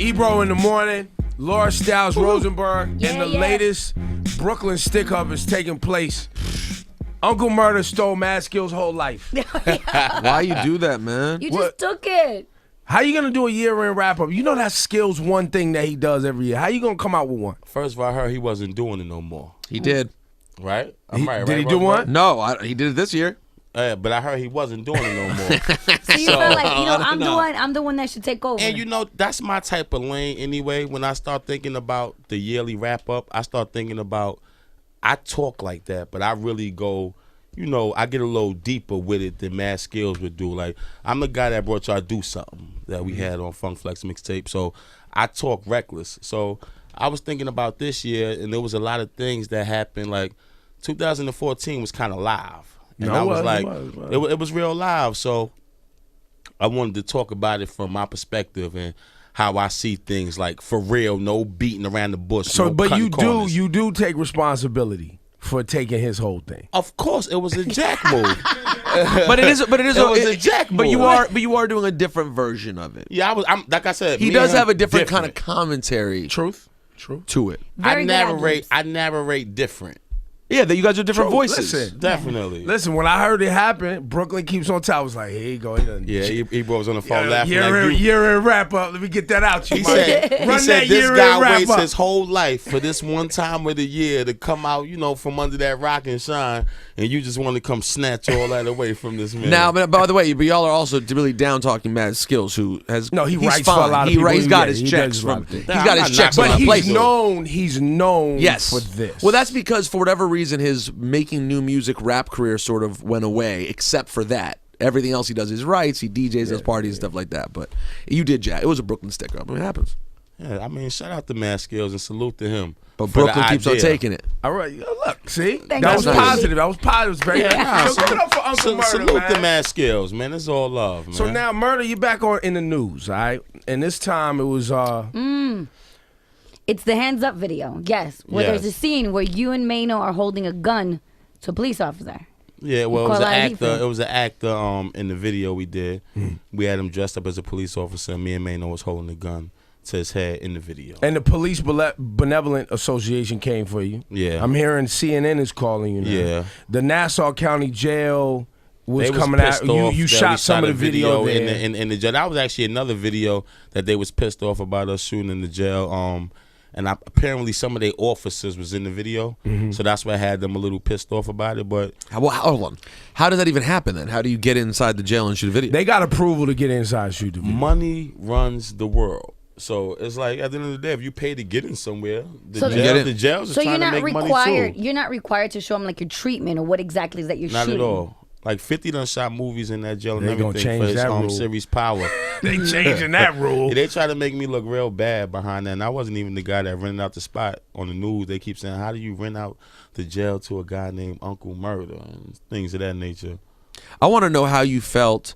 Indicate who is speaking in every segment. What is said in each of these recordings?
Speaker 1: Ebro in the morning, Laura Stiles Rosenberg, and the latest Brooklyn stick-up is taking place. Uncle Murda stole Mad Skill's whole life.
Speaker 2: Why you do that, man?
Speaker 3: You just took it.
Speaker 1: How you gonna do a year-end wrap-up? You know that Skill's one thing that he does every year. How you gonna come out with one?
Speaker 4: First of all, I heard he wasn't doing it no more.
Speaker 2: He did.
Speaker 4: Right?
Speaker 1: Did he do one?
Speaker 2: No, he did it this year.
Speaker 4: But I heard he wasn't doing it no more.
Speaker 3: So you feel like, I'm the one that should take over.
Speaker 4: And that's my type of lane anyway. When I start thinking about the yearly wrap up, I start thinking about, I talk like that, but I really go, I get a little deeper with it than Mad Skills would do. Like, I'm the guy that brought y'all Do Something that we had on Funk Flex mixtape. So I talk reckless. So I was thinking about this year, and there was a lot of things that happened. Like 2014 was kind of live. And I was like, it was real live. So I wanted to talk about it from my perspective and how I see things, like for real, no beating around the bush.
Speaker 1: So,
Speaker 4: no
Speaker 1: but you
Speaker 4: corners.
Speaker 1: do take responsibility for taking his whole thing.
Speaker 4: Of course, it was a jack move.
Speaker 2: But it was
Speaker 4: a jack move.
Speaker 2: But you are doing a different version of it.
Speaker 4: Yeah, I'm like I said,
Speaker 2: he does have a different kind of commentary.
Speaker 1: True.
Speaker 2: To it.
Speaker 3: Very
Speaker 4: I narrate different.
Speaker 2: Yeah, that you guys are different voices.
Speaker 1: Listen,
Speaker 4: definitely.
Speaker 1: Listen, when I heard it happen, Brooklyn Keeps on Top was like, here you go.
Speaker 4: Ebro was on the phone laughing.
Speaker 1: Year in wrap up. Let me get that out.
Speaker 4: He said this guy waits his whole life for this one time of the year to come out, from under that rock and shine, and you just want to come snatch all that away from this man.
Speaker 2: Now, by the way, but y'all are also really down talking Mad Skills, who has
Speaker 1: he writes for a lot of people.
Speaker 2: He's got his checks from. He's got his checks
Speaker 1: but
Speaker 2: on the place.
Speaker 1: He's known for this.
Speaker 2: Well, that's because for whatever reason his making new music rap career sort of went away, except for that. Everything else he does is writes, he DJs, does parties and stuff like that. But you did Jack. It was a Brooklyn stick up. I mean, it happens.
Speaker 4: Yeah, shout out to Mad Skills and salute to him.
Speaker 2: But Brooklyn keeps on taking it.
Speaker 1: All right, look, see?
Speaker 3: That
Speaker 1: was positive. That was positive. It was very nice. So give it up for Uncle Murda,
Speaker 4: salute to Mad Skills, man. It's all love, man.
Speaker 1: So now, Murda, you back in the news, all right? And this time it was...
Speaker 3: It's the hands up video, yes. Where there's a scene where you and Mano are holding a gun to a police officer.
Speaker 4: Yeah, well, it was an actor in the video we did. We had him dressed up as a police officer, and me and Mano was holding a gun to his head in the video.
Speaker 1: And the Police Benevolent Association came for you.
Speaker 4: Yeah.
Speaker 1: I'm hearing CNN is calling you now.
Speaker 4: Yeah.
Speaker 1: The Nassau County Jail was coming out. You shot some of the video there.
Speaker 4: In the jail. That was actually another video that they was pissed off about us shooting in the jail. And apparently some of their officers was in the video, so that's why I had them a little pissed off about it. But
Speaker 2: hold on, how does that even happen then? How do you get inside the jail and shoot a video?
Speaker 1: They got approval to get inside and shoot the video.
Speaker 4: Money runs the world. So it's like at the end of the day, if you pay to get in somewhere, the jails is trying to make money too.
Speaker 3: You're not required to show them like your treatment or what exactly is that you're shooting.
Speaker 4: Not at all. Like 50 done shot movies in that jail and
Speaker 1: they
Speaker 4: everything for his series Power.
Speaker 1: They changing that rule.
Speaker 4: Yeah, they try to make me look real bad behind that. And I wasn't even the guy that rented out the spot on the news. They keep saying, how do you rent out the jail to a guy named Uncle Murda and things of that nature.
Speaker 2: I want to know how you felt.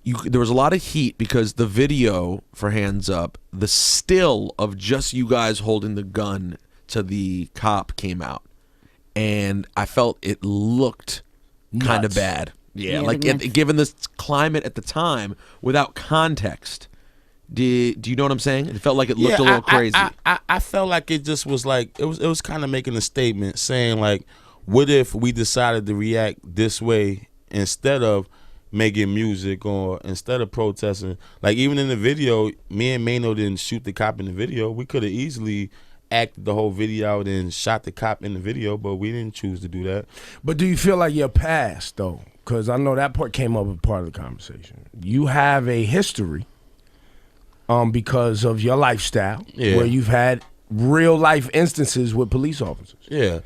Speaker 2: There was a lot of heat because the video for Hands Up, the still of just you guys holding the gun to the cop came out. And I felt it looked kind of bad. Yeah, like given this climate at the time, without context. Do you know what I'm saying? It felt like it looked a little crazy.
Speaker 4: I felt like it just was like, it was kind of making a statement saying like, what if we decided to react this way instead of making music or instead of protesting? Like even in the video, me and Mano didn't shoot the cop in the video. We could have easily acted the whole video out and shot the cop in the video, but we didn't choose to do that.
Speaker 1: But do you feel like you're past though? Because I know that part came up as part of the conversation. You have a history because of your lifestyle where you've had real life instances with police officers.
Speaker 4: Yeah.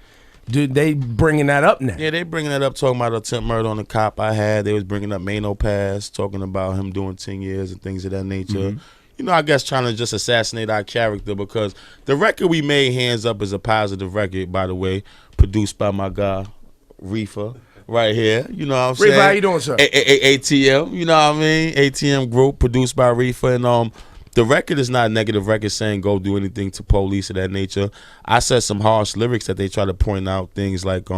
Speaker 1: Dude, they bringing that up now.
Speaker 4: Yeah, they bringing that up, talking about attempt murder on the cop I had. They was bringing up Mano Pass, talking about him doing 10 years and things of that nature. You know, I guess trying to just assassinate our character because the record we made, Hands Up, is a positive record, by the way, produced by my guy, Reefa, right here. You know what I'm saying?
Speaker 1: Reefa, how you doing, sir?
Speaker 4: ATM, you know what I mean? ATM Group, produced by Reefa. And the record is not a negative record saying go do anything to police of that nature. I said some harsh lyrics that they try to point out, things like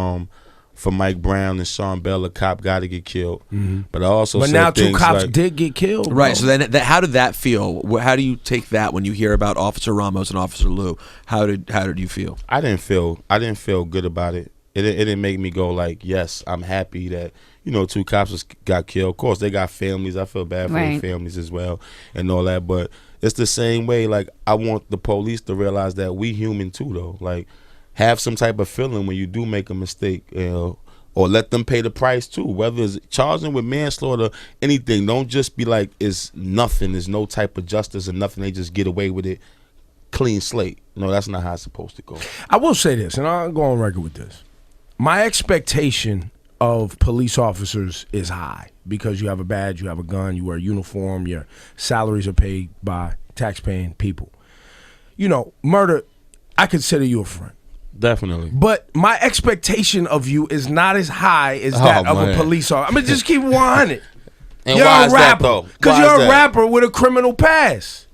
Speaker 4: for Mike Brown and Sean Bell, a cop got to get killed. But I also
Speaker 1: But
Speaker 4: said
Speaker 1: now 2
Speaker 4: things
Speaker 1: cops
Speaker 4: like,
Speaker 1: did get killed.
Speaker 2: Right.
Speaker 1: bro.
Speaker 2: So then, how did that feel? How do you take that when you hear about Officer Ramos and Officer Lou? How did you feel?
Speaker 4: I didn't feel good about it. It didn't make me go like, yes, I'm happy that 2 cops got killed. Of course, they got families. I feel bad for their families as well and all that. But it's the same way. Like, I want the police to realize that we human too, though. Like, have some type of feeling when you do make a mistake, or let them pay the price too. Whether it's charging with manslaughter, anything. Don't just be like, it's nothing. There's no type of justice or nothing. They just get away with it. Clean slate. No, that's not how it's supposed to go.
Speaker 1: I will say this, and I'll go on record with this. My expectation of police officers is high because you have a badge, you have a gun, you wear a uniform, your salaries are paid by tax-paying people. Murda, I consider you a friend.
Speaker 4: Definitely.
Speaker 1: But my expectation of you is not as high as that of a police officer. I mean, just keep 100.
Speaker 4: And
Speaker 1: you're
Speaker 4: why
Speaker 1: a
Speaker 4: is
Speaker 1: rapper.
Speaker 4: that, though?
Speaker 1: Because
Speaker 4: Why
Speaker 1: you're
Speaker 4: is
Speaker 1: a
Speaker 4: that?
Speaker 1: rapper with a criminal past.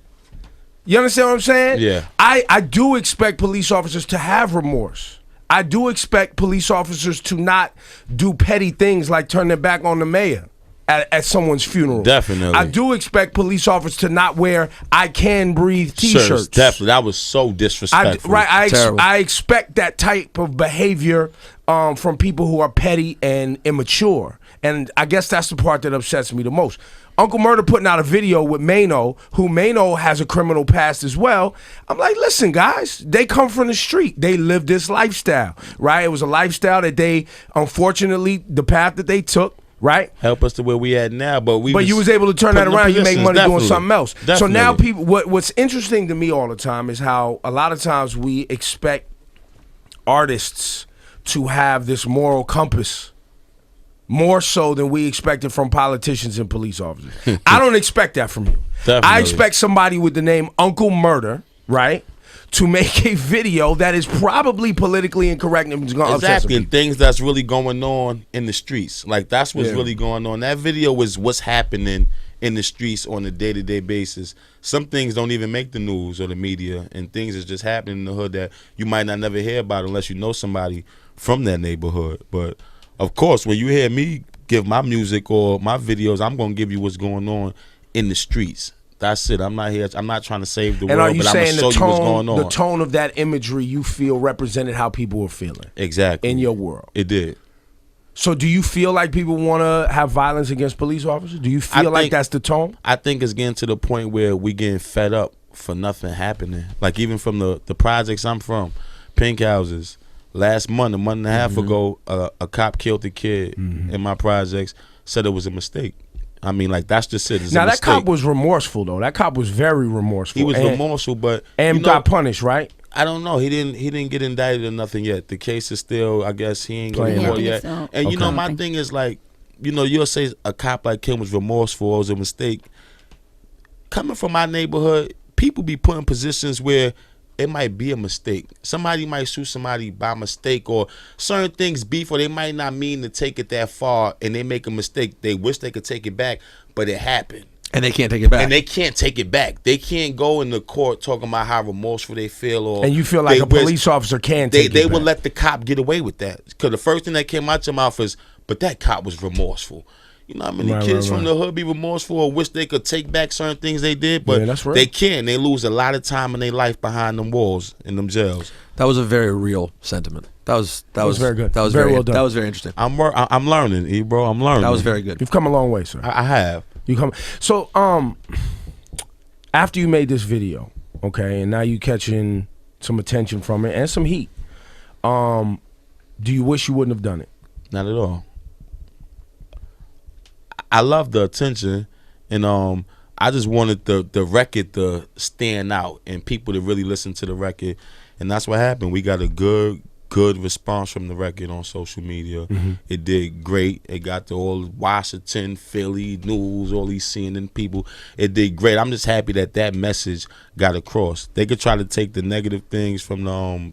Speaker 1: You understand what I'm saying?
Speaker 4: Yeah.
Speaker 1: I do expect police officers to have remorse. I do expect police officers to not do petty things like turn their back on the mayor at someone's funeral.
Speaker 4: Definitely.
Speaker 1: I do expect police officers to not wear "I Can Breathe" T-shirts.
Speaker 4: Definitely. That was so disrespectful.
Speaker 1: I expect that type of behavior from people who are petty and immature. And I guess that's the part that upsets me the most. Uncle Murda putting out a video with Mano, who Mano has a criminal past as well. I'm like, listen, guys, they come from the street. They live this lifestyle, right? It was a lifestyle that they, unfortunately, the path that they took, right?
Speaker 4: Help us to where we at now, but
Speaker 1: you was able to turn that around. You make money doing something else.
Speaker 4: Definitely.
Speaker 1: So now people, what's interesting to me all the time is how a lot of times we expect artists to have this moral compass more so than we expected from politicians and police officers. I don't expect that from you.
Speaker 4: Definitely.
Speaker 1: I expect somebody with the name Uncle Murda, right, to make a video that is probably politically incorrect and is going to upset some
Speaker 4: Exactly,
Speaker 1: people.
Speaker 4: and things that's really going on in the streets. Like, that's what's really going on. That video is what's happening in the streets on a day-to-day basis. Some things don't even make the news or the media, and things is just happening in the hood that you might not never hear about unless you know somebody from that neighborhood. But of course, when you hear me give my music or my videos, I'm going to give you what's going on in the streets. That's it. I'm not here. I'm not trying to save the world, but I'm going to show you what's going on.
Speaker 1: The tone of that imagery you feel represented how people were feeling.
Speaker 4: Exactly.
Speaker 1: In your world.
Speaker 4: It did.
Speaker 1: So do you feel like people want to have violence against police officers? Do you feel like that's the tone?
Speaker 4: I think it's getting to the point where we getting fed up for nothing happening. Like, even from the projects I'm from, pink houses. Last month, a month and a half ago, a cop killed a kid in my projects, said it was a mistake. I mean, like, that's just it.
Speaker 1: Now, that cop was remorseful, though. That cop was very remorseful.
Speaker 4: He was remorseful, but
Speaker 1: got punished, right?
Speaker 4: I don't know. He didn't get indicted or nothing yet. The case is still, I guess, he ain't going to court yet.
Speaker 3: So.
Speaker 4: And, my thing is, like, you'll say a cop like him was remorseful or was a mistake. Coming from my neighborhood, people be put in positions where it might be a mistake. Somebody might sue somebody by mistake, or certain things beef, or they might not mean to take it that far, and they make a mistake. They wish they could take it back, but it happened.
Speaker 2: And they can't take it back.
Speaker 4: And they can't take it back. They can't go in the court talking about how remorseful they feel. Or
Speaker 1: and you feel like a police officer can take it back.
Speaker 4: They would let the cop get away with that. Because the first thing that came out your mouth is, but that cop was remorseful. You know how many kids from the hood be remorseful or wish they could take back certain things they did, but they can't. They lose a lot of time in their life behind them walls in them jails.
Speaker 2: That was a very real sentiment. That was very good. That was
Speaker 1: very well done.
Speaker 2: That was very interesting.
Speaker 4: I'm learning, Ebro. I'm learning.
Speaker 2: That was very good.
Speaker 1: You've come a long way, sir.
Speaker 4: I have.
Speaker 1: You come. So, after you made this video, okay, and now you catching some attention from it and some heat, do you wish you wouldn't have done it?
Speaker 4: Not at all. I love the attention, and I just wanted the record to stand out and people to really listen to the record, and that's what happened. We got a good response from the record on social media. It did great. It got to all Washington, Philly, news, all these CNN people. It did great. I'm just happy that message got across. They could try to take the negative things from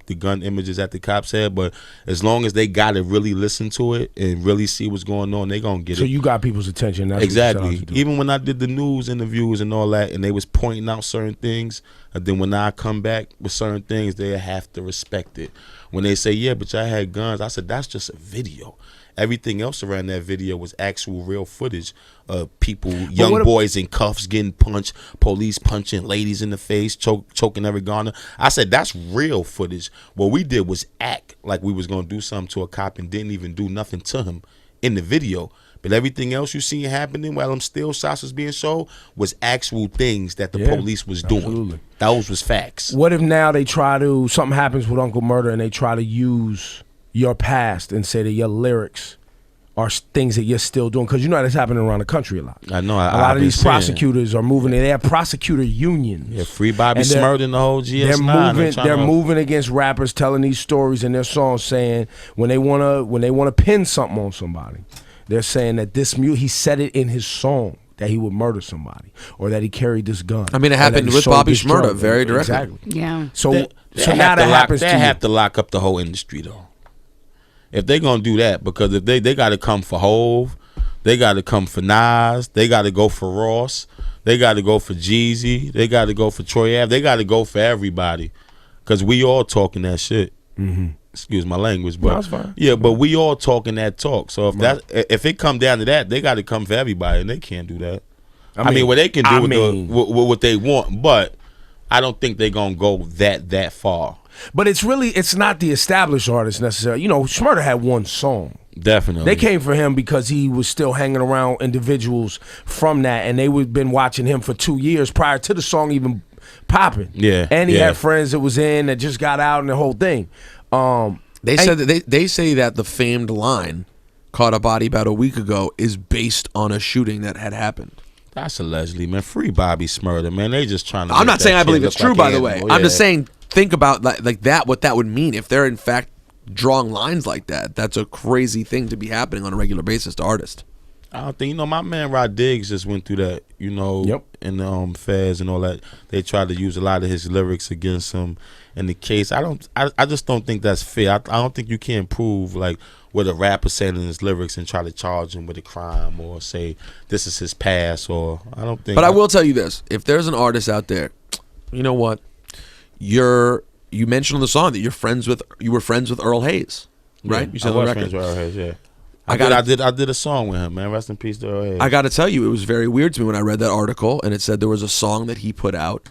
Speaker 4: the gun images that the cops had, but as long as they got to really listen to it and really see what's going on, they gonna get it.
Speaker 1: So you got people's attention. That's
Speaker 4: exactly. Even when I did the news interviews and all that, and they was pointing out certain things, and then when I come back with certain things, they have to respect it. When they say say, yeah, but y'all had guns. I said, that's just a video. Everything else around that video was actual real footage of people, young boys in cuffs getting punched, police punching ladies in the face, choking every garner. I said, that's real footage. What we did was act like we was going to do something to a cop and didn't even do nothing to him in the video. But everything else you seen happening while them still shots was being sold was actual things that the police was doing. Absolutely. Those was facts.
Speaker 1: What if now they something happens with Uncle Murda and they try to use your past and say that your lyrics are things that you're still doing? Because you know that's happening around the country a lot.
Speaker 4: I know.
Speaker 1: A lot of these prosecutors are moving. They have prosecutor unions.
Speaker 4: Yeah, free Bobby Smurda and the whole GS9.
Speaker 1: They're moving against rappers telling these stories in their songs, saying when they wanna pin something on somebody, they're saying that he said it in his song that he would murder somebody or that he carried this gun.
Speaker 2: I mean, it happened with Bobby Shmurda very directly.
Speaker 1: Exactly.
Speaker 3: Yeah.
Speaker 1: So now that happens to you.
Speaker 4: They have to lock up the whole industry though. If they're gonna do that, because if they got to come for Hove, they got to come for Nas, they got to go for Ross, they got to go for Jeezy, they got to go for Troy Ave, they got to go for everybody, because we all talking that shit. Excuse my language, but
Speaker 1: that's fine.
Speaker 4: Yeah, but we all talking that talk. So if it come down to that, they got to come for everybody, and they can't do that. I mean, what they can do with what they want, but I don't think they're gonna go that far.
Speaker 1: But it's not the established artists necessarily. You know, Shmurda had one song.
Speaker 4: Definitely.
Speaker 1: They came for him because he was still hanging around individuals from that, and they would been watching him for 2 years prior to the song even popping.
Speaker 4: Yeah.
Speaker 1: And he had friends that was in that just got out and the whole thing.
Speaker 2: They said that they say that the famed line, "Caught a body about a week ago," is based on a shooting that had happened.
Speaker 4: That's allegedly, man. Free Bobby Smurda, man. They just trying to.
Speaker 2: I'm not saying I believe it's true, by the way. I'm just saying, think about like that. What that would mean if they're in fact drawing lines like that. That's a crazy thing to be happening on a regular basis to artists.
Speaker 4: I don't think, my man Rod Diggs just went through that, in the feds and all that. They tried to use a lot of his lyrics against him in the case. I just don't think that's fair. I don't think you can prove like what a rapper saying in his lyrics and try to charge him with a crime or say this is his past, or I don't think.
Speaker 2: But I will tell you this: if there's an artist out there, you know what, you mentioned on the song that you were friends with Earl Hayes, right?
Speaker 4: Yeah,
Speaker 2: you said
Speaker 4: I was friends with Earl Hayes, yeah. I did a song with him, man. Rest in peace to Earl Hayes.
Speaker 2: I got to tell you, it was very weird to me when I read that article, and it said there was a song that he put out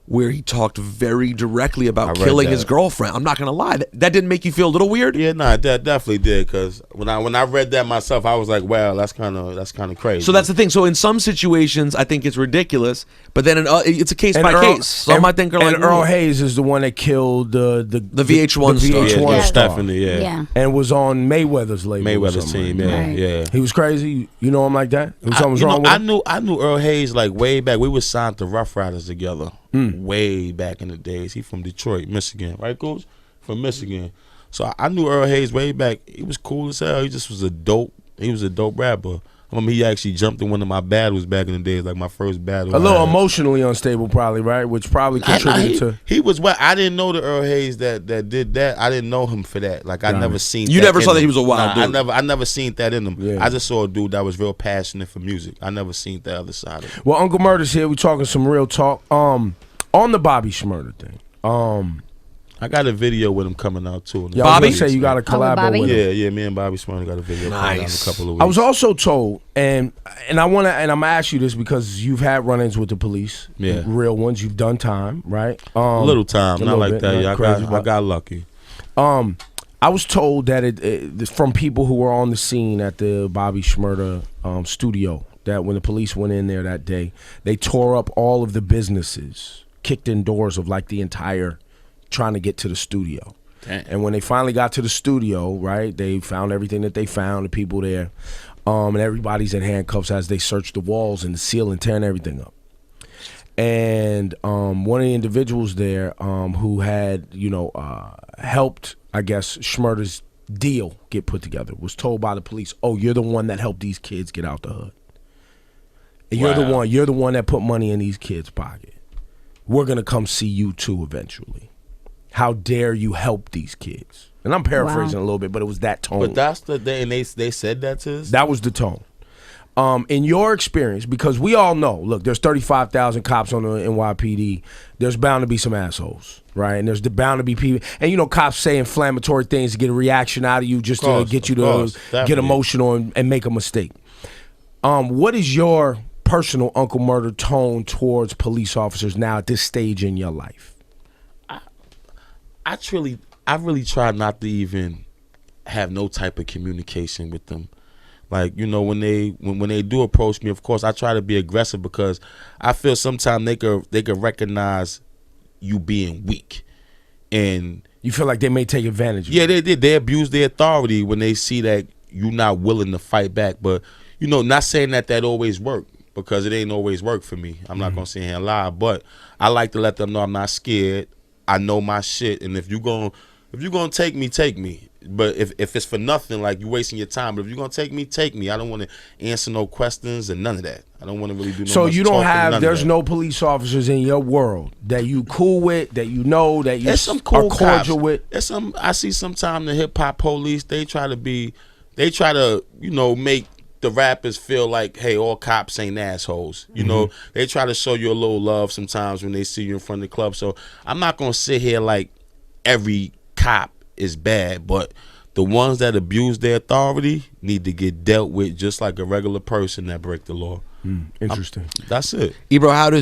Speaker 2: where he talked very directly about killing his girlfriend. I'm not gonna lie, that didn't make you feel a little weird?
Speaker 4: Yeah, that definitely did. Because when I read that myself, I was like, wow, that's kind of crazy.
Speaker 2: So that's the thing. So in some situations, I think it's ridiculous, but then it's a case by case. Some I think are like.
Speaker 1: And Earl Hayes is the one that killed the
Speaker 2: VH1 star.
Speaker 1: VH1 star.
Speaker 4: Stephanie, yeah,
Speaker 1: and was on Mayweather's label.
Speaker 4: Mayweather's team, yeah.
Speaker 1: He was crazy. You know him like that? Something was wrong with him?
Speaker 4: I knew Earl Hayes like way back. We were signed to Rough Riders together. Way back in the days. He from Detroit, Michigan, right, Coach? From Michigan. So I knew Earl Hayes way back. He was cool as hell. He just was a dope rapper. I mean, he actually jumped in one of my battles back in the days, like my first battle.
Speaker 1: A little emotionally unstable, probably, right? Which probably contributed to.
Speaker 4: He was what? I didn't know the Earl Hayes that did that. I didn't know him for that. Like I never seen.
Speaker 2: You never saw that he was a wild dude.
Speaker 4: I never seen that in him.
Speaker 1: Yeah.
Speaker 4: I just saw a dude that was real passionate for music. I never seen the other side of it.
Speaker 1: Well, Uncle Murda's here. We talking some real talk. On the Bobby Shmurda thing.
Speaker 4: I got a video with him coming out too.
Speaker 1: Yeah, Bobby say you got to collab with him.
Speaker 4: Yeah. Me and Bobby Smurda got a video coming out in a couple of weeks.
Speaker 1: I was also told, and I'm gonna ask you this because you've had run-ins with the police, real ones. You've done time, right?
Speaker 4: Little time, not like that. Yeah, I got lucky.
Speaker 1: I was told that it from people who were on the scene at the Bobby Shmurda studio that when the police went in there that day, they tore up all of the businesses, kicked in doors of like the entire. Trying to get to the studio. Damn. And when they finally got to the studio, right, they found everything that they found, the people there, and everybody's in handcuffs as they search the walls and the ceiling, tearing everything up. And one of the individuals there who had, helped, I guess, Shmurda's deal get put together was told by the police, "Oh, you're the one that helped these kids get out the hood. And you're the one that put money in these kids' pocket. We're gonna come see you too eventually. How dare you help these kids?" And I'm paraphrasing a little bit, but it was that tone.
Speaker 4: But that's and they said that to us?
Speaker 1: That was the tone. In your experience, because we all know, look, there's 35,000 cops on the NYPD. There's bound to be some assholes, right? And there's bound to be people, and you know, cops say inflammatory things to get a reaction out of you, just to get you to get emotional and make a mistake. What is your personal Uncle Murda tone towards police officers now at this stage in your life?
Speaker 4: I really try not to even have no type of communication with them. Like, you know, when they do approach me, of course, I try to be aggressive because I feel sometimes they could recognize you being weak, and
Speaker 1: you feel like they may take advantage of
Speaker 4: you. Yeah, they abuse their authority when they see that you're not willing to fight back. But you know, not saying that always work, because it ain't always work for me. I'm not gonna sit here and lie, but I like to let them know I'm not scared. I know my shit, and if you're gonna take me, take me. But if it's for nothing, like you wasting your time. But if you're gonna take me, take me. I don't want to answer no questions and none of that. I don't want to really do no.
Speaker 1: So you don't have. There's no police officers in your world that you cool with, that you know, that you
Speaker 4: some cool
Speaker 1: are cordial with.
Speaker 4: There's some. I see sometimes the hip hop police. They try to you know, make the rappers feel like, hey, all cops ain't assholes. You know, they try to show you a little love sometimes when they see you in front of the club. So I'm not gonna sit here like every cop is bad, but the ones that abuse their authority need to get dealt with just like a regular person that break the law.
Speaker 1: Interesting.
Speaker 4: That's it.
Speaker 2: Ebro, how do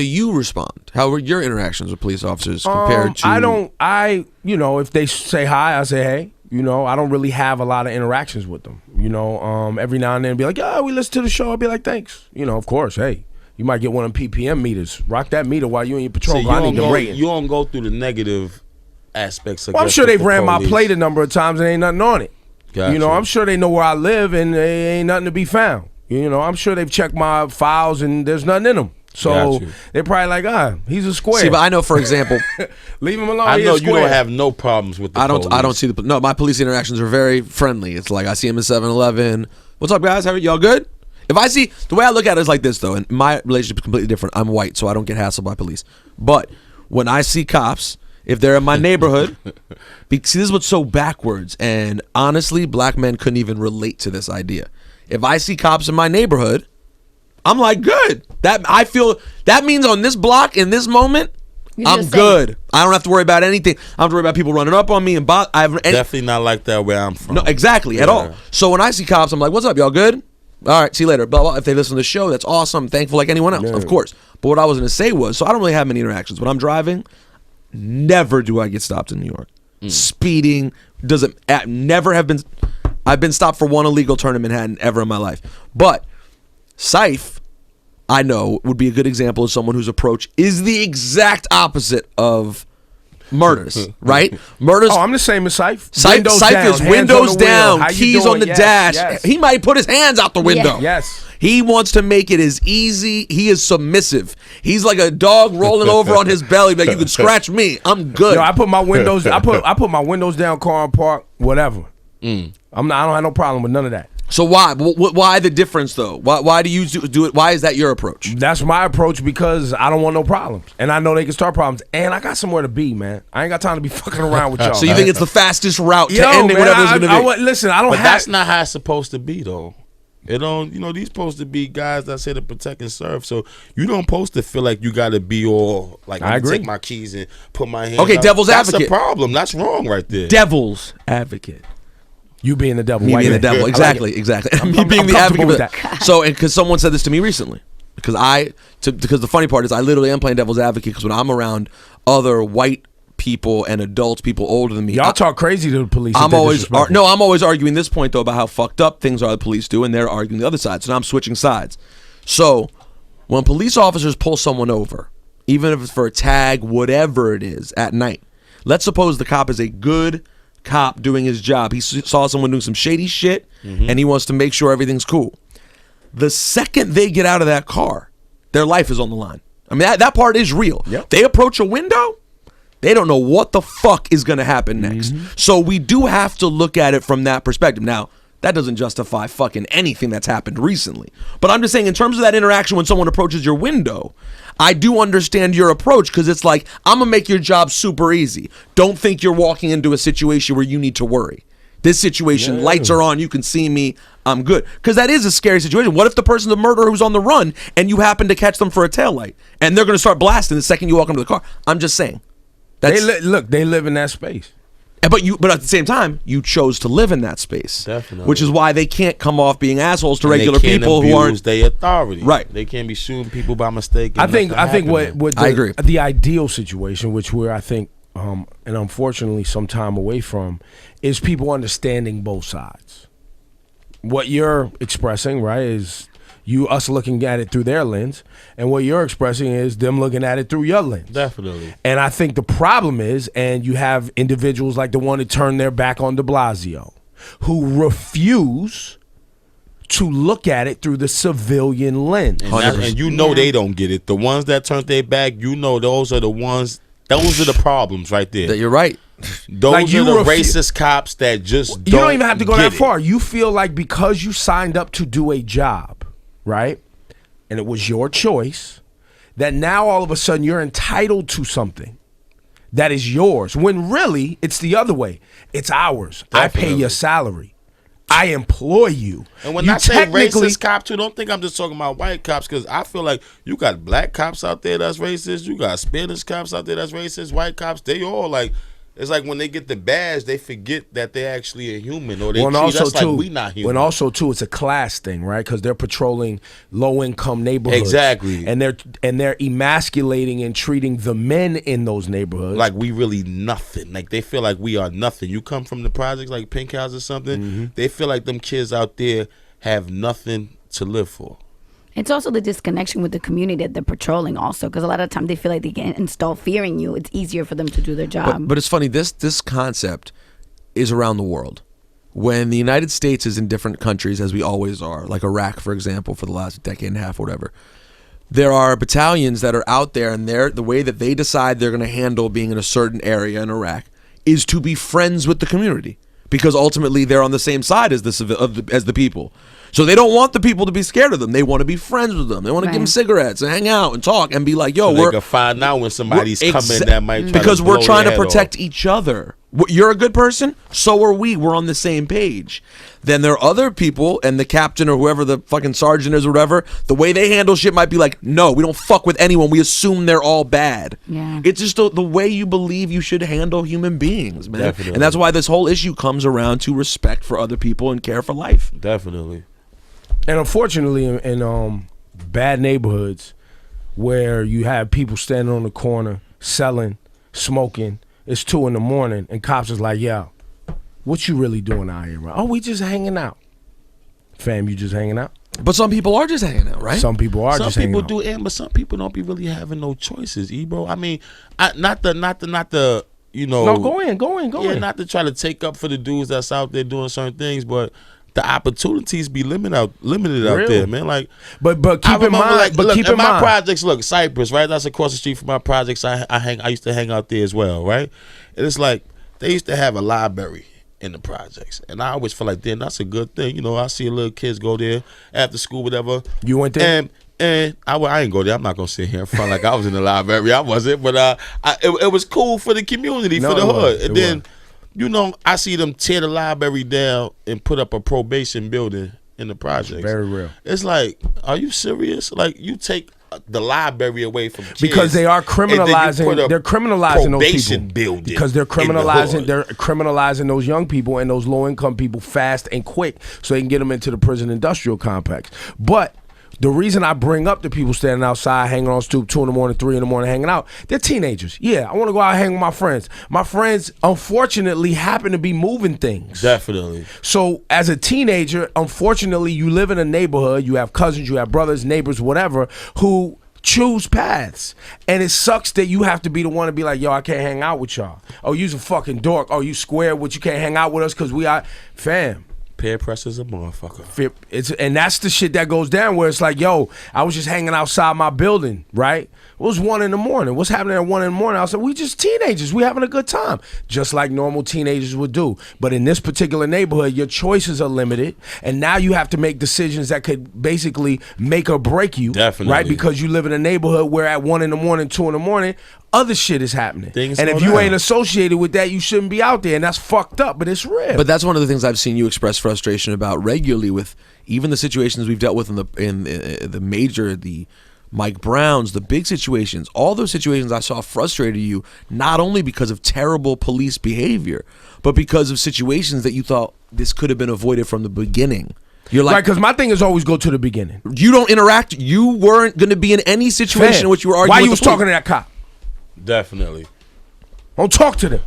Speaker 2: you respond? How were your interactions with police officers compared to?
Speaker 1: You know, if they say hi, I say hey. You know, I don't really have a lot of interactions with them. You know, every now and then be like, oh, we listen to the show. I'll be like, thanks. You know, of course, hey. You might get one of them PPM meters. Rock that meter while you in your patrol. I need the rating.
Speaker 4: You don't go through the negative aspects of.
Speaker 1: Well, I'm sure they've ran my plate a number of times and ain't nothing on it. Gotcha. You know, I'm sure they know where I live and they ain't nothing to be found. You know, I'm sure they've checked my files and there's nothing in them. So they're probably like, he's a square.
Speaker 2: See, but I know, for example,
Speaker 1: leave him alone.
Speaker 4: I know you don't have no problems with the police.
Speaker 2: I don't see my police interactions are very friendly. It's like I see him at 7-Eleven. What's up, guys? How are y'all good? If I see, the way I look at it is like this, though, and my relationship is completely different. I'm white, so I don't get hassled by police. But when I see cops, if they're in my neighborhood, see, this is what's so backwards, and honestly, black men couldn't even relate to this idea. If I see cops in my neighborhood, I'm like, good. I feel that means on this block, in this moment, I'm good. I don't have to worry about anything. I don't have to worry about people running up on me and
Speaker 4: definitely not like that where I'm from.
Speaker 2: No, exactly, at all. So when I see cops, I'm like, what's up, y'all good? All right, see you later. Blah, blah. If they listen to the show, that's awesome. Thankful like anyone else, of course. But what I was going to say was, so I don't really have many interactions. When I'm driving, never do I get stopped in New York. Speeding never have been. I've been stopped for one illegal turn in Manhattan ever in my life. But Syph, I know, would be a good example of someone whose approach is the exact opposite of Murda's, right? Murda's.
Speaker 1: Oh, I'm the same as Syph.
Speaker 2: Syph is windows down, keys on the dash. Yes. He might put his hands out the window.
Speaker 1: Yes.
Speaker 2: He wants to make it as easy. He is submissive. He's like a dog rolling over on his belly. Like, you can scratch me. I'm good.
Speaker 1: Yo, I put my windows. I put my windows down, car and park, whatever. I don't have no problem with none of that.
Speaker 2: So why the difference though? Why do you do it? Why is that your approach?
Speaker 1: That's my approach because I don't want no problems, and I know they can start problems, and I got somewhere to be, man. I ain't got time to be fucking around with y'all.
Speaker 2: So you think it's the fastest route to ending whatever it's gonna be?
Speaker 1: Listen, I don't.
Speaker 4: But that's not how it's supposed to be, though. It don't. You know, these supposed to be guys that say to protect and serve. So you don't supposed to feel like you got to be all like. I agree. Take my keys and put my hands.
Speaker 2: Okay, devil's advocate.
Speaker 4: That's a problem. That's wrong right there.
Speaker 2: Devil's advocate.
Speaker 1: You being the devil.
Speaker 2: Me being the devil. Exactly. Exactly. Me being the advocate with that. So, and because someone said this to me recently, because the funny part is I literally am playing devil's advocate because when I'm around other white people and adults, people older than me,
Speaker 1: y'all talk crazy to the police.
Speaker 2: I'm always arguing this point though about how fucked up things are the police do, and they're arguing the other side. So now I'm switching sides. So when police officers pull someone over, even if it's for a tag, whatever it is, at night, let's suppose the cop is a good cop doing his job. He saw someone doing some shady shit, and he wants to make sure everything's cool. The second they get out of that car, their life is on the line. I mean, that part is real. Yep. They approach a window, they don't know what the fuck is going to happen next. So we do have to look at it from that perspective. Now, that doesn't justify fucking anything that's happened recently. But I'm just saying, in terms of that interaction when someone approaches your window, I do understand your approach because it's like, I'm going to make your job super easy. Don't think you're walking into a situation where you need to worry. This situation, lights are on, you can see me, I'm good. Because that is a scary situation. What if the person's a murderer who's on the run and you happen to catch them for a taillight and they're going to start blasting the second you walk into the car? I'm just saying.
Speaker 1: Look, they live in that space.
Speaker 2: But at the same time, you chose to live in that space.
Speaker 4: Definitely.
Speaker 2: Which is why they can't come off being assholes to regular people who aren't
Speaker 4: their authority.
Speaker 2: Right.
Speaker 4: They can't be shooting people by mistake.
Speaker 1: I think what
Speaker 2: I agree.
Speaker 1: The ideal situation, which we're I think and unfortunately some time away from, is people understanding both sides. What you're expressing, right, is us looking at it through their lens, and what you're expressing is them looking at it through your lens.
Speaker 4: Definitely.
Speaker 1: And I think the problem is, and you have individuals like the one that turned their back on de Blasio, who refuse to look at it through the civilian lens.
Speaker 4: And you know they don't get it. The ones that turned their back, you know those are the ones, those are the problems right there.
Speaker 2: That you're right.
Speaker 4: Those are the racist cops that just
Speaker 1: you don't even have to go that far. You feel like because you signed up to do a job, right, and it was your choice, that now all of a sudden you're entitled to something that is yours, when really it's the other way. It's ours. Definitely. I pay your salary. I employ you.
Speaker 4: And when I say racist cop too, don't think I'm just talking about white cops, because I feel like you got black cops out there that's racist, you got Spanish cops out there that's racist, white cops, they all like, it's like when they get the badge, they forget that they're actually a human, or they treat us like we not human.
Speaker 1: When also too, it's a class thing, right? Because they're patrolling low-income neighborhoods, exactly, and they're emasculating and treating the men in those neighborhoods
Speaker 4: like we really nothing. Like they feel like we are nothing. You come from the projects like Pink House or something, they feel like them kids out there have nothing to live for.
Speaker 3: It's also the disconnection with the community that they're patrolling also, because a lot of times they feel like they can install fear in you. It's easier for them to do their job.
Speaker 2: But it's funny, this concept is around the world. When the United States is in different countries, as we always are, like Iraq, for example, for the last decade and a half or whatever, there are battalions that are out there, and the way that they decide they're going to handle being in a certain area in Iraq is to be friends with the community, because ultimately they're on the same side as the people. So they don't want the people to be scared of them. They want to be friends with them. They want to give them cigarettes and hang out and talk and be like, yo,
Speaker 4: so they can find out when somebody's coming that might try
Speaker 2: because
Speaker 4: to
Speaker 2: we're trying to protect
Speaker 4: off.
Speaker 2: each other. You're a good person, so are we. We're on the same page. Then there are other people, and the captain or whoever the fucking sergeant is or whatever, the way they handle shit might be like, no, we don't fuck with anyone. We assume they're all bad.
Speaker 3: Yeah.
Speaker 2: It's just the way you believe you should handle human beings, man.
Speaker 4: Definitely.
Speaker 2: And that's why this whole issue comes around to respect for other people and care for life.
Speaker 4: Definitely.
Speaker 1: And unfortunately, in bad neighborhoods where you have people standing on the corner selling, smoking, it's 2 a.m, and cops is like, yo, what you really doing out here, bro? Oh, we just hanging out. Fam, you just hanging out?
Speaker 2: But some people are just hanging out, right?
Speaker 1: Some people are just hanging out.
Speaker 4: Some people do, but some people don't be really having no choices, Ebro. I mean, not the you know.
Speaker 1: No, go in.
Speaker 4: Yeah, not to try to take up for the dudes that's out there doing certain things, but the opportunities be limited out there, man. Like,
Speaker 1: but keep in mind,
Speaker 4: in my projects, look, Cypress, right? That's across the street from my projects. I used to hang out there as well, right? And it's like they used to have a library in the projects, and I always feel like, then that's a good thing. You know, I see little kids go there after school, whatever.
Speaker 1: You went there,
Speaker 4: and I ain't go there. I'm not gonna sit here in front like I was in the library. I wasn't, but it was cool for the community, for the hood, and then. You know, I see them tear the library down and put up a probation building in the projects.
Speaker 1: Very real.
Speaker 4: It's like, are you serious? Like, you take the library away from kids,
Speaker 1: because they are criminalizing. They're criminalizing those people
Speaker 4: building
Speaker 1: because they're criminalizing. They're criminalizing those young people and those low income people fast and quick, so they can get them into the prison industrial complex. But the reason I bring up the people standing outside, hanging on stoop, 2 a.m, 3 a.m, hanging out, they're teenagers. Yeah, I want to go out and hang with my friends. My friends, unfortunately, happen to be moving things.
Speaker 4: Definitely.
Speaker 1: So as a teenager, unfortunately, you live in a neighborhood, you have cousins, you have brothers, neighbors, whatever, who choose paths. And it sucks that you have to be the one to be like, yo, I can't hang out with y'all. Oh, you's a fucking dork. Oh, you square, what, you can't hang out with us because we are, fam.
Speaker 4: Peer pressure's a motherfucker.
Speaker 1: And that's the shit that goes down where it's like, yo, I was just hanging outside my building, right? It was 1 a.m. What's happening at 1 a.m? I was like, we just teenagers. We having a good time. Just like normal teenagers would do. But in this particular neighborhood, your choices are limited. And now you have to make decisions that could basically make or break you.
Speaker 4: Definitely.
Speaker 1: Right? Because you live in a neighborhood where at 1 a.m, 2 a.m, other shit is happening.
Speaker 4: Things
Speaker 1: And
Speaker 4: slow
Speaker 1: if you
Speaker 4: down.
Speaker 1: ain't associated with that, you shouldn't be out there. And that's fucked up, but it's real.
Speaker 2: But that's one of the things I've seen you express frustration about regularly with even the situations we've dealt with in the Mike Browns, the big situations. All those situations I saw frustrated you not only because of terrible police behavior, but because of situations that you thought this could have been avoided from the beginning. You're like,
Speaker 1: right, because my thing is always go to the beginning.
Speaker 2: you don't interact. You weren't going to be in any situation
Speaker 1: Fam,
Speaker 2: in which you were arguing.
Speaker 1: why
Speaker 2: with
Speaker 1: you was
Speaker 2: the police.
Speaker 1: talking to that cop?
Speaker 4: Definitely.
Speaker 1: Don't talk to them.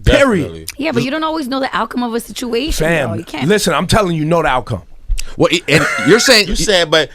Speaker 4: Definitely.
Speaker 1: Period.
Speaker 3: Yeah, but you don't always know the outcome of a situation. Bro.
Speaker 1: Fam,
Speaker 3: You can't.
Speaker 1: listen, I'm telling you, know the outcome.
Speaker 2: Well, and you're saying
Speaker 4: You said, but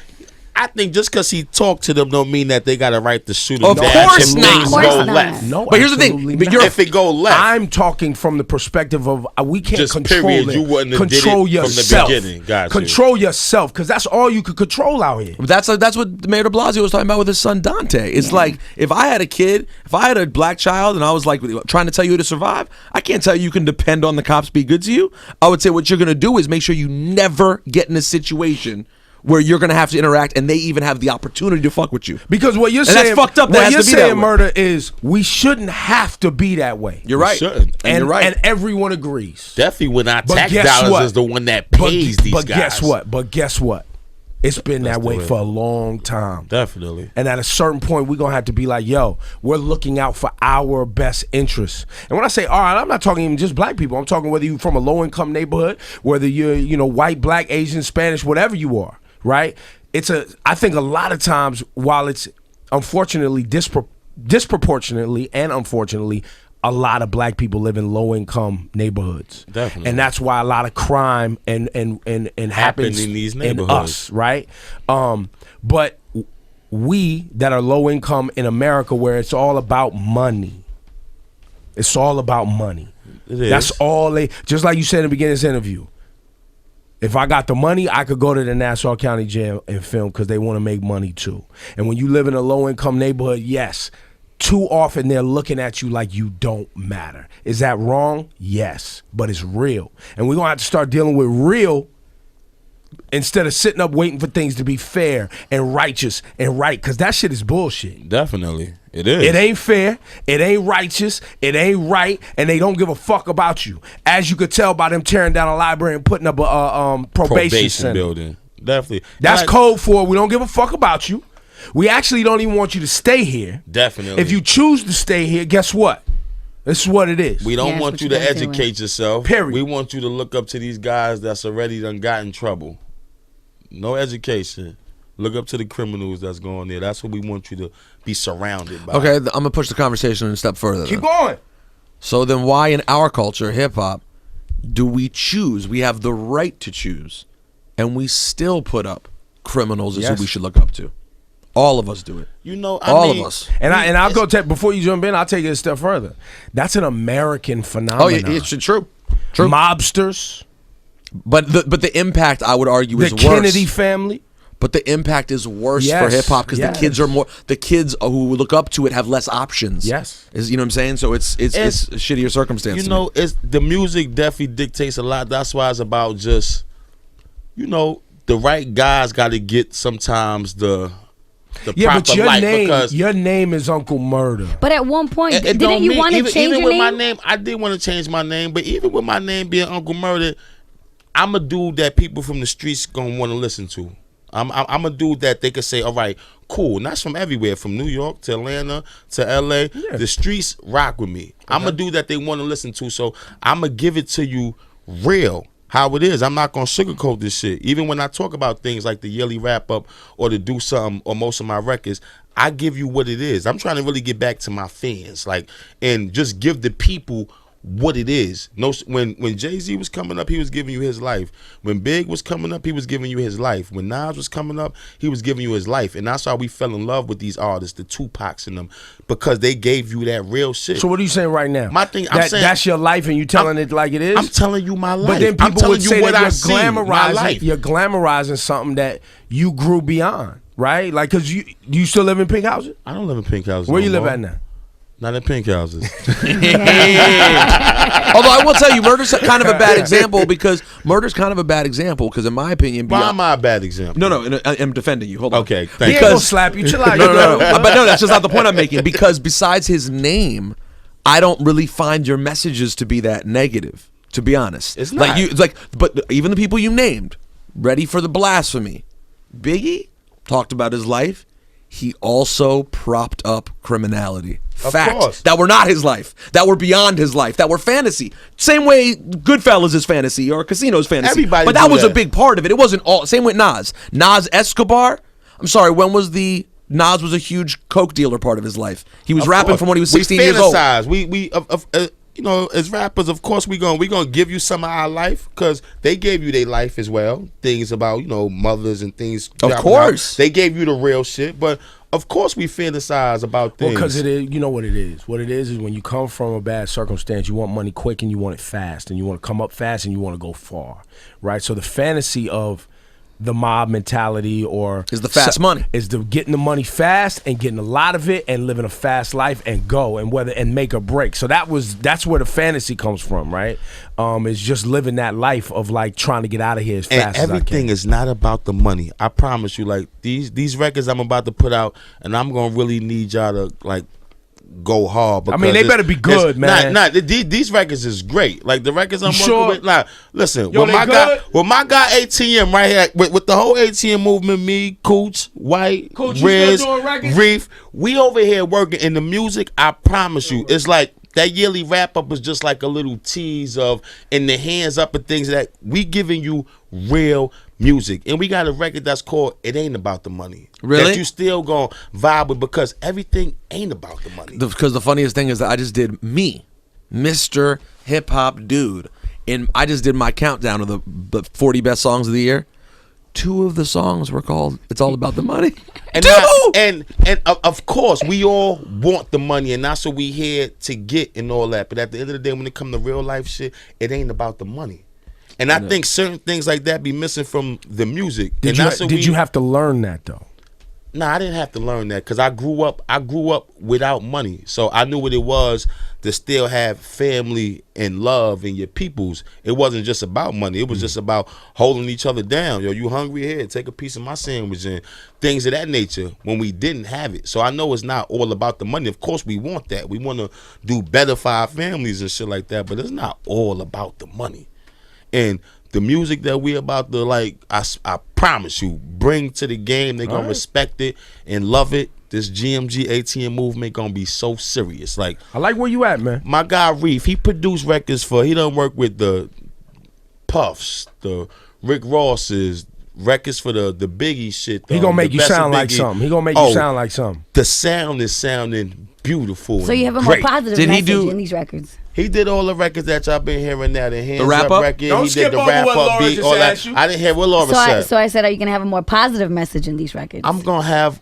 Speaker 4: I think just because he talked to them don't mean that they got a right to shoot him
Speaker 2: Of
Speaker 4: down
Speaker 2: course
Speaker 4: if
Speaker 2: not.
Speaker 4: things
Speaker 3: Of course
Speaker 4: go
Speaker 3: not.
Speaker 4: left.
Speaker 1: No,
Speaker 2: But here's the thing,
Speaker 1: absolutely
Speaker 2: but
Speaker 1: not.
Speaker 2: you're-
Speaker 4: If it go left,
Speaker 1: I'm talking from the perspective of we can't
Speaker 4: Just
Speaker 1: control
Speaker 4: period,
Speaker 1: it.
Speaker 4: you wouldn't have did it
Speaker 1: Control
Speaker 4: from the
Speaker 1: yourself.
Speaker 4: beginning. Got you.
Speaker 1: Control yourself, because that's all you could control out here.
Speaker 2: That's what Mayor de Blasio was talking about with his son Dante. It's like, if I had a kid, if I had a black child and I was like trying to tell you to survive, I can't tell you can depend on the cops be good to you. I would say what you're going to do is make sure you never get in a situation where you're going to have to interact and they even have the opportunity to fuck with you.
Speaker 1: Because what you're
Speaker 2: And that's
Speaker 1: saying,
Speaker 2: fucked up that
Speaker 1: what
Speaker 2: it
Speaker 1: you're
Speaker 2: has to be that
Speaker 1: saying,
Speaker 2: way.
Speaker 1: Murder, is we shouldn't have to be that way.
Speaker 2: You're right.
Speaker 4: shouldn't.
Speaker 2: And you're right.
Speaker 1: And everyone agrees.
Speaker 4: definitely when our
Speaker 1: But
Speaker 4: tax
Speaker 1: guess
Speaker 4: dollars
Speaker 1: what?
Speaker 4: is the one that pays these
Speaker 1: but
Speaker 4: guys.
Speaker 1: guess what? But guess what? It's been
Speaker 4: That's
Speaker 1: that
Speaker 4: the
Speaker 1: way
Speaker 4: way.
Speaker 1: for a long time.
Speaker 4: Definitely.
Speaker 1: And at a certain point, we're going to have to be like, yo, we're looking out for our best interests. And when I say all right, I'm not talking even just black people. I'm talking whether you're from a low-income neighborhood, whether you're white, black, Asian, Spanish, whatever you are, right? I think a lot of times, while it's unfortunately disproportionately and unfortunately, a lot of black people live in low-income neighborhoods.
Speaker 4: Definitely.
Speaker 1: And that's why a lot of crime and happens
Speaker 4: in these
Speaker 1: in
Speaker 4: neighborhoods.
Speaker 1: us, right? But we that are low income in America, where it's all about money. It's all about money.
Speaker 4: It is.
Speaker 1: That's all just like you said in the beginning of this interview. If I got the money, I could go to the Nassau County Jail and film because they want to make money too. And when you live in a low income neighborhood, yes, too often they're looking at you like you don't matter. Is that wrong? Yes, but it's real. And we're going to have to start dealing with real instead of sitting up waiting for things to be fair and righteous and right, because that shit is bullshit.
Speaker 4: Definitely. It is.
Speaker 1: It ain't fair, it ain't righteous, it ain't right, and they don't give a fuck about you. As you could tell by them tearing down a library and putting up a probation center.
Speaker 4: building. Definitely.
Speaker 1: That's
Speaker 4: Like,
Speaker 1: code for we don't give a fuck about you. We actually don't even want you to stay here.
Speaker 4: Definitely.
Speaker 1: If you choose to stay here, guess what? This is what it is.
Speaker 4: We don't
Speaker 3: Yeah,
Speaker 4: want
Speaker 3: that's
Speaker 4: you
Speaker 3: what
Speaker 4: to
Speaker 3: you gotta do,
Speaker 4: educate yourself.
Speaker 1: Period.
Speaker 4: We want you to look up to these guys that's already done got in trouble. No education. Look up to the criminals that's going there. That's what we want you to be surrounded by.
Speaker 2: Okay, I'm going to push the conversation a step further.
Speaker 1: Keep
Speaker 2: then.
Speaker 1: going.
Speaker 2: So then why in our culture, hip-hop, do we choose? We have the right to choose. And we still put up criminals as
Speaker 1: Yes.
Speaker 2: who we should look up to. All of us do it.
Speaker 4: You know,
Speaker 2: All of us.
Speaker 1: And I'll go take before you jump in. I'll take it a step further. That's an American phenomenon.
Speaker 2: Oh, yeah, it's true. True.
Speaker 1: Mobsters,
Speaker 2: But the impact, I would argue,
Speaker 1: the
Speaker 2: is worse.
Speaker 1: Kennedy family.
Speaker 2: But the impact is worse
Speaker 1: Yes,
Speaker 2: for hip hop because
Speaker 1: yes.
Speaker 2: the kids who look up to it have less options.
Speaker 1: Yes.
Speaker 2: You know what I'm saying? So it's shittier circumstances.
Speaker 4: You know, it's the music definitely dictates a lot. That's why it's about just, the right guys got to get sometimes the
Speaker 1: Yeah,
Speaker 4: proper
Speaker 1: but
Speaker 4: light because
Speaker 1: your name is Uncle Murda.
Speaker 3: But at one point,
Speaker 4: it don't
Speaker 3: didn't you
Speaker 4: mean-
Speaker 3: want to
Speaker 4: even,
Speaker 3: change
Speaker 4: even
Speaker 3: your
Speaker 4: with
Speaker 3: name?
Speaker 4: my name, I did want to change my name, but even with my name being Uncle Murda, I'm a dude that people from the streets gonna want to listen to. I'm a dude that they could say, all right, cool. And that's from everywhere, from New York to Atlanta to LA.
Speaker 1: Yeah.
Speaker 4: The streets rock with me. I'm a dude that they want to listen to, so I'm gonna give it to you real. How it is. I'm not gonna sugarcoat this shit. Even when I talk about things like the yearly wrap up or to do something or most of my records, I give you what it is. I'm trying to really get back to my fans, and just give the people what it is. No, when Jay-Z was coming up, he was giving you his life. When Big was coming up, he was giving you his life. When Nas was coming up, he was giving you his life. And that's why we fell in love with these artists, the Tupacs and them, because they gave you that real shit.
Speaker 1: So what are you saying right now?
Speaker 4: My thing, I'm saying
Speaker 1: that's your life, and you telling it like it is.
Speaker 4: I'm telling you my life.
Speaker 1: But then
Speaker 4: I'm
Speaker 1: people
Speaker 4: telling
Speaker 1: would
Speaker 4: you
Speaker 1: say
Speaker 4: what
Speaker 1: that
Speaker 4: I see, my life.
Speaker 1: you're glamorizing something that you grew beyond, right? Like, cause you still live in pink houses.
Speaker 4: I don't live in pink houses.
Speaker 1: Where
Speaker 4: no
Speaker 1: you live
Speaker 4: more.
Speaker 1: at now?
Speaker 4: Not in pink houses.
Speaker 2: Although I will tell you, Murda's kind of a bad example because in my opinion,
Speaker 4: Why am I a bad example?
Speaker 2: No, I'm defending you. Hold on.
Speaker 4: Okay,
Speaker 1: He
Speaker 4: thank
Speaker 1: ain't
Speaker 4: you.
Speaker 1: gonna slap you. Chill out.
Speaker 2: No. But no, that's just not the point I'm making. Because besides his name, I don't really find your messages to be that negative. To be honest,
Speaker 4: It's not.
Speaker 2: But even the people you named, ready for the blasphemy. Biggie talked about his life. He also propped up criminality.
Speaker 4: Of
Speaker 2: Facts
Speaker 4: course.
Speaker 2: that were not his life, that were beyond his life, that were fantasy. Same way Goodfellas is fantasy or Casino's fantasy.
Speaker 4: Everybody
Speaker 2: but that
Speaker 4: do
Speaker 2: was a
Speaker 4: that.
Speaker 2: big part of it. It wasn't all. Same with Nas. Nas Escobar. I'm sorry. When was the Nas was a huge coke dealer part of his life? He was
Speaker 4: Of
Speaker 2: rapping
Speaker 4: course.
Speaker 2: from when he was 16 years
Speaker 4: We
Speaker 2: old.
Speaker 4: fantasize. You know, as rappers, of course, we gonna give you some of our life because they gave you their life as well. Things about mothers and things.
Speaker 2: Of course,
Speaker 4: they gave you the real shit. But of course, we fantasize about things.
Speaker 1: Well, because it is, you know what it is. What it is when you come from a bad circumstance, you want money quick and you want it fast, and you want to come up fast and you want to go far, right? So the fantasy of the mob mentality is the
Speaker 2: fast money.
Speaker 1: Is the getting the money fast and getting a lot of it and living a fast life and go and make or break. So that's where the fantasy comes from, right? Is just living that life of like trying to get out of here as fast as I can.
Speaker 4: And everything is not about the money. I promise you, like these records I'm about to put out, and I'm gonna really need y'all to like go hard.
Speaker 1: I mean, they better be good, man.
Speaker 4: These records is great. Like the records I'm
Speaker 1: sure?
Speaker 4: working with. Nah, listen,
Speaker 1: Yo,
Speaker 4: with my
Speaker 1: good?
Speaker 4: guy ATM right here, with the whole ATM movement, me, Cooch, White,
Speaker 1: Cooch, you
Speaker 4: Riz,
Speaker 1: still doing records?
Speaker 4: Reef, we over here working in the music. I promise you, it's like that yearly wrap up is just like a little tease of in the hands up and things that we giving you real music. And we got a record that's called It Ain't About the Money.
Speaker 2: Really?
Speaker 4: That you still gonna vibe with because everything ain't about the money.
Speaker 2: Because the funniest thing is that I just did me, Mr. Hip Hop Dude, and I just did my countdown of the 40 best songs of the year. 2 of the songs were called "It's All About the Money."
Speaker 4: And of course, we all want the money, and that's what we here to get and all that. But at the end of the day, when it comes to real life shit, it ain't about the money. And I think certain things like that be missing from the music.
Speaker 1: Did you have to learn that though?
Speaker 4: Nah, I didn't have to learn that because I grew up without money, so I knew what it was to still have family and love in your peoples. It wasn't just about money; it was just about holding each other down. Yo, you hungry? Here, take a piece of my sandwich and things of that nature. When we didn't have it, so I know it's not all about the money. Of course, we want that. We want to do better for our families and shit like that. But it's not all about the money. And the music that we about to I promise you, bring to the game, they're gonna respect it and love it. This GMG ATM movement gonna be so serious. Like
Speaker 1: I like where you at, man.
Speaker 4: My guy Reef, he produced records he done work with the Puffs, the Rick Rosses, records for the Biggie shit.
Speaker 1: He gonna make you sound like something. He gonna make you sound like something.
Speaker 4: The sound is sounding beautiful.
Speaker 3: So you have a
Speaker 4: great.
Speaker 3: more positive
Speaker 2: Did he
Speaker 3: message
Speaker 2: do-
Speaker 3: in these records.
Speaker 4: He did all the records that y'all been hearing now. The Hands
Speaker 2: wrap
Speaker 4: Up
Speaker 2: up?
Speaker 4: record.
Speaker 1: Don't
Speaker 4: He
Speaker 1: skip
Speaker 4: did the
Speaker 1: over
Speaker 4: wrap
Speaker 1: what
Speaker 4: up
Speaker 1: Laura
Speaker 4: beat.
Speaker 1: just
Speaker 4: All that.
Speaker 1: asked you.
Speaker 4: I didn't hear what Laura said.
Speaker 3: So I said, are you gonna have a more positive message in these records?
Speaker 4: I'm gonna have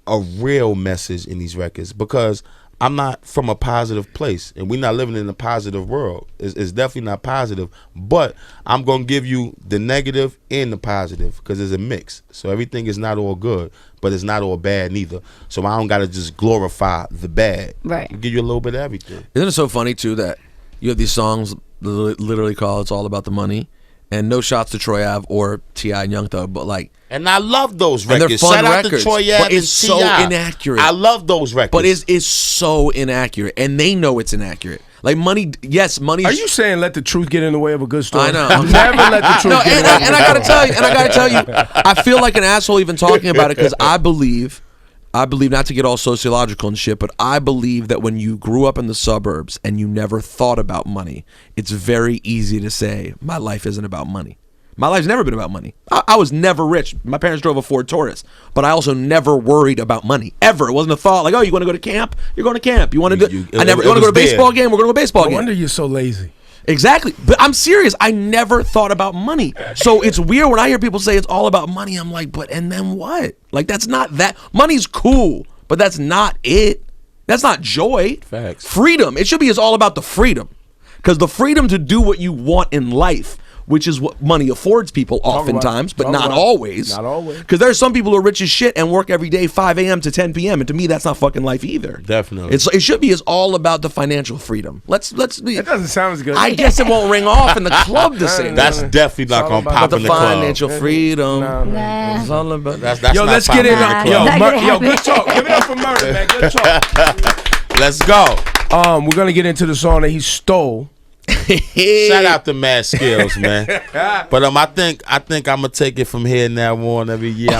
Speaker 4: a real message in these records because I'm not from a positive place, and we're not living in a positive world. It's definitely not positive, but I'm gonna give you the negative and the positive because it's a mix. So everything is not all good, but it's not all bad neither. So I don't gotta just glorify the bad.
Speaker 3: Right.
Speaker 4: I'll give you a little bit of everything.
Speaker 2: Isn't it so funny too that you have these songs literally called "It's All About the Money," and no shots to Troy Ave or T.I. and Young Thug, but like.
Speaker 4: And I love those
Speaker 2: And they're
Speaker 4: records.
Speaker 2: fun
Speaker 4: Shout out
Speaker 2: records,
Speaker 4: to Troy
Speaker 2: but
Speaker 4: Ave
Speaker 2: it's so
Speaker 4: T.I.
Speaker 2: inaccurate.
Speaker 4: I love those records.
Speaker 2: But it's so inaccurate, and they know it's inaccurate. Like money, yes, money.
Speaker 1: Are you saying let the truth get in the way of a good story?
Speaker 2: I know.
Speaker 1: Never let the truth
Speaker 2: No,
Speaker 1: get in the way of a
Speaker 2: and
Speaker 1: good
Speaker 2: I gotta
Speaker 1: story.
Speaker 2: tell you, I feel like an asshole even talking about it because I believe not to get all sociological and shit, but I believe that when you grew up in the suburbs and you never thought about money, it's very easy to say my life isn't about money. My life's never been about money. I was never rich. My parents drove a Ford Taurus, but I also never worried about money ever. It wasn't a thought like, oh, you want to go to camp? You're going to camp. You want to do? I never. You want to go to a baseball game? We're going to a baseball
Speaker 1: No
Speaker 2: game.
Speaker 1: wonder you're so lazy.
Speaker 2: Exactly. But I'm serious. I never thought about money. So it's weird when I hear people say it's all about money. I'm like, but and then what? Like that's not that. Money's cool, but that's not it. That's not joy.
Speaker 4: Facts.
Speaker 2: Freedom. It should be it's all about the freedom. Because the freedom to do what you want in life, which is what money affords people oftentimes, but not always.
Speaker 1: Not always.
Speaker 2: Because there's some people who are rich as shit and work every day 5 a.m. to 10 p.m. And to me, that's not fucking life either.
Speaker 4: Definitely.
Speaker 2: It should be all about the financial freedom. Let's be.
Speaker 1: That doesn't sound as good.
Speaker 2: I guess it won't ring off in the club the same.
Speaker 4: That's definitely not gonna pop
Speaker 2: the
Speaker 4: in the club.
Speaker 2: financial freedom.
Speaker 3: Nah.
Speaker 2: It's all about
Speaker 4: That's
Speaker 1: yo,
Speaker 4: not
Speaker 1: let's get
Speaker 4: popping
Speaker 1: in.
Speaker 4: the
Speaker 3: Nah.
Speaker 4: club.
Speaker 1: Yo, good talk. Give it up for Murda, man. Good talk.
Speaker 4: Let's go.
Speaker 1: We're gonna get into the song that he stole.
Speaker 4: Shout out to Mad Skills, man. But I think I'm gonna take it from here now on every year.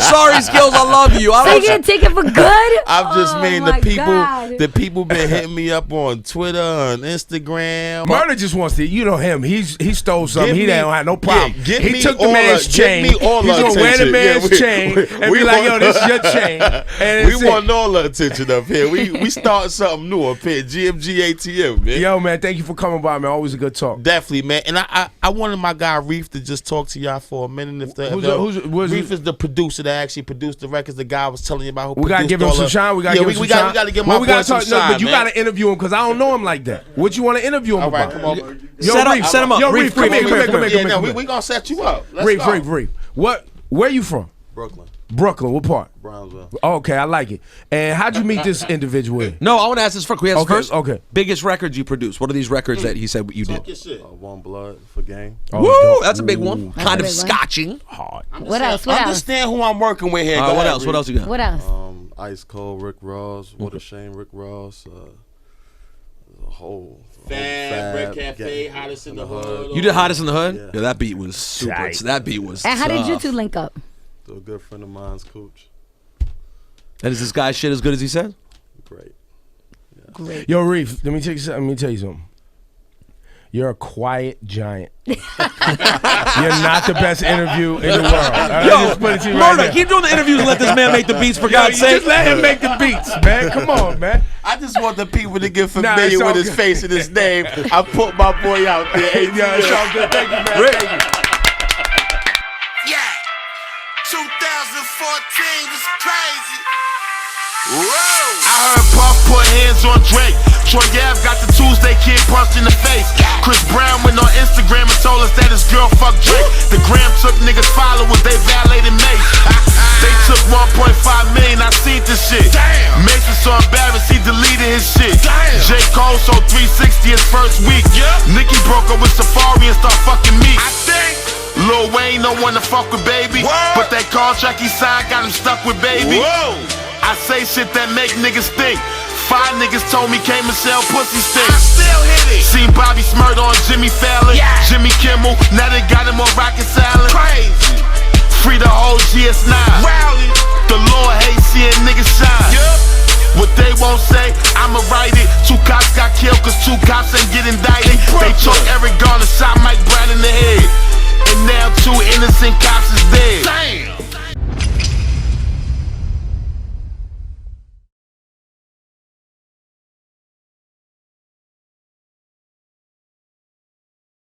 Speaker 2: Sorry, Skills, I love you.
Speaker 3: So you gonna take it for good?
Speaker 4: I'm just mean
Speaker 3: God.
Speaker 4: the people been hitting me up on Twitter, on Instagram.
Speaker 1: Murda just wants to, you know him. He stole something. He don't have no problem.
Speaker 4: Give
Speaker 1: he
Speaker 4: me
Speaker 1: took the
Speaker 4: all
Speaker 1: man's
Speaker 4: the-
Speaker 1: chain.
Speaker 4: give me all
Speaker 1: He's
Speaker 4: the
Speaker 1: gonna wear the
Speaker 4: attention.
Speaker 1: man's
Speaker 4: Yeah,
Speaker 1: chain and
Speaker 4: we
Speaker 1: be like, yo,
Speaker 4: want-
Speaker 1: this is your chain. And
Speaker 4: We
Speaker 1: it's
Speaker 4: want
Speaker 1: it.
Speaker 4: all the attention up here. We starting something new up here. GMG ATM, man.
Speaker 1: Yo, man, thank you for coming by, man. Always a good talk.
Speaker 4: Definitely, man. And I wanted my guy Reef to just talk to y'all for a minute. Reef is the producer that actually produced the records. The guy was telling you about who
Speaker 1: We gotta
Speaker 4: produced
Speaker 1: give him
Speaker 4: all
Speaker 1: some
Speaker 4: the-
Speaker 1: shine. We gotta
Speaker 4: Yeah,
Speaker 1: give him some
Speaker 4: we
Speaker 1: shine.
Speaker 4: gotta give
Speaker 1: Well,
Speaker 4: my
Speaker 1: we
Speaker 4: boy
Speaker 1: gotta
Speaker 4: some
Speaker 1: talk,
Speaker 4: shine,
Speaker 1: but you
Speaker 4: man.
Speaker 1: gotta interview him because I don't know him like that. What you want to interview him
Speaker 4: All right,
Speaker 1: about?
Speaker 4: come on.
Speaker 1: Yo,
Speaker 2: Set him up.
Speaker 1: Yo,
Speaker 2: Reef,
Speaker 1: Reef, come here.
Speaker 4: Yeah, no, we gonna set you up. Let's
Speaker 1: Reef,
Speaker 4: go.
Speaker 1: Reef. Where you from?
Speaker 5: Brooklyn,
Speaker 1: Brooklyn. What part?
Speaker 5: Brownsville.
Speaker 1: Oh, okay, I like it. And how'd you meet this individual?
Speaker 2: No, I want to ask this first. We ask
Speaker 1: Okay,
Speaker 2: first.
Speaker 1: okay.
Speaker 2: Biggest records you produced. What are these records that he said you did?
Speaker 4: Talk your shit.
Speaker 5: One Blood for Game.
Speaker 1: Oh,
Speaker 2: Woo,
Speaker 1: dope.
Speaker 2: that's a big one.
Speaker 3: That's
Speaker 2: Kind
Speaker 3: a
Speaker 2: of
Speaker 3: big one.
Speaker 2: scotching.
Speaker 1: Hard.
Speaker 3: What else? What else?
Speaker 4: Understand who I'm working with here. Go
Speaker 2: What
Speaker 4: ahead,
Speaker 2: else? What
Speaker 4: Reef.
Speaker 2: else you got?
Speaker 3: What else?
Speaker 5: Ice Cold, Rick Ross. What a Shame, Rick Ross. A whole
Speaker 4: Fab, Red Cafe,
Speaker 5: Gang.
Speaker 4: Hottest in the Hood.
Speaker 2: You did Hottest in the Hood?
Speaker 5: Yeah.
Speaker 2: Yeah, that beat was super.
Speaker 1: Tight.
Speaker 2: That beat was
Speaker 3: And how did you
Speaker 2: tough.
Speaker 3: two link up?
Speaker 5: To a good friend of mine's, Cooch.
Speaker 2: And is this guy's shit as good as he said?
Speaker 5: Great.
Speaker 3: Great.
Speaker 1: Yo, Reef, let me tell you something. You're a quiet giant. You're not the best interview in the world.
Speaker 2: Yo,
Speaker 1: just put it to you right
Speaker 2: Murda,
Speaker 1: now.
Speaker 2: keep doing the interviews and let this man make the beats, for God's
Speaker 1: You
Speaker 2: sake.
Speaker 1: just let him make the beats, man. Come on, man.
Speaker 4: I just want the people to get
Speaker 1: Nah,
Speaker 4: familiar
Speaker 1: it's all
Speaker 4: with his
Speaker 1: good.
Speaker 4: face and his name. I put my boy out there. Hey,
Speaker 1: Yeah, it's all good. Thank you, man.
Speaker 2: Rick.
Speaker 1: Thank you.
Speaker 6: Yeah, 2014 was crazy. Whoa! I heard Puff put hands on Drake. Troy Ave got the Tuesday Kid punched in the face. Chris Brown went on Instagram and told us that his girl fucked Drake. The gram took niggas followers, they violated Mace. They took 1.5 million, I seen this shit.
Speaker 4: Damn.
Speaker 6: Mason so embarrassed, he deleted his shit.
Speaker 4: Damn.
Speaker 6: J. Cole sold 360 his first week. Nicki broke up with Safari and start fucking me.
Speaker 4: I think.
Speaker 6: Lil Wayne don't wanna fuck with Baby,
Speaker 4: What?
Speaker 6: but that contract he signed got him stuck with Baby.
Speaker 4: Whoa.
Speaker 6: I say shit that make niggas think. 5 niggas told me came and sell pussy
Speaker 4: I
Speaker 6: sticks.
Speaker 4: still hit it.
Speaker 6: Seen Bobby Smurda on Jimmy Fallon,
Speaker 4: Yeah.
Speaker 6: Jimmy Kimmel, now they got him on Rocket Salad.
Speaker 4: Crazy.
Speaker 6: Free the whole GS9.
Speaker 4: Rowdy.
Speaker 6: The Lord hates seeing niggas shine.
Speaker 4: Yup.
Speaker 6: What they won't say, I'ma write it. 2 cops got killed cause 2 cops ain't get indicted. They took Eric Garner, shot Mike Brown in the head. And now 2 innocent cops is dead.
Speaker 4: Damn.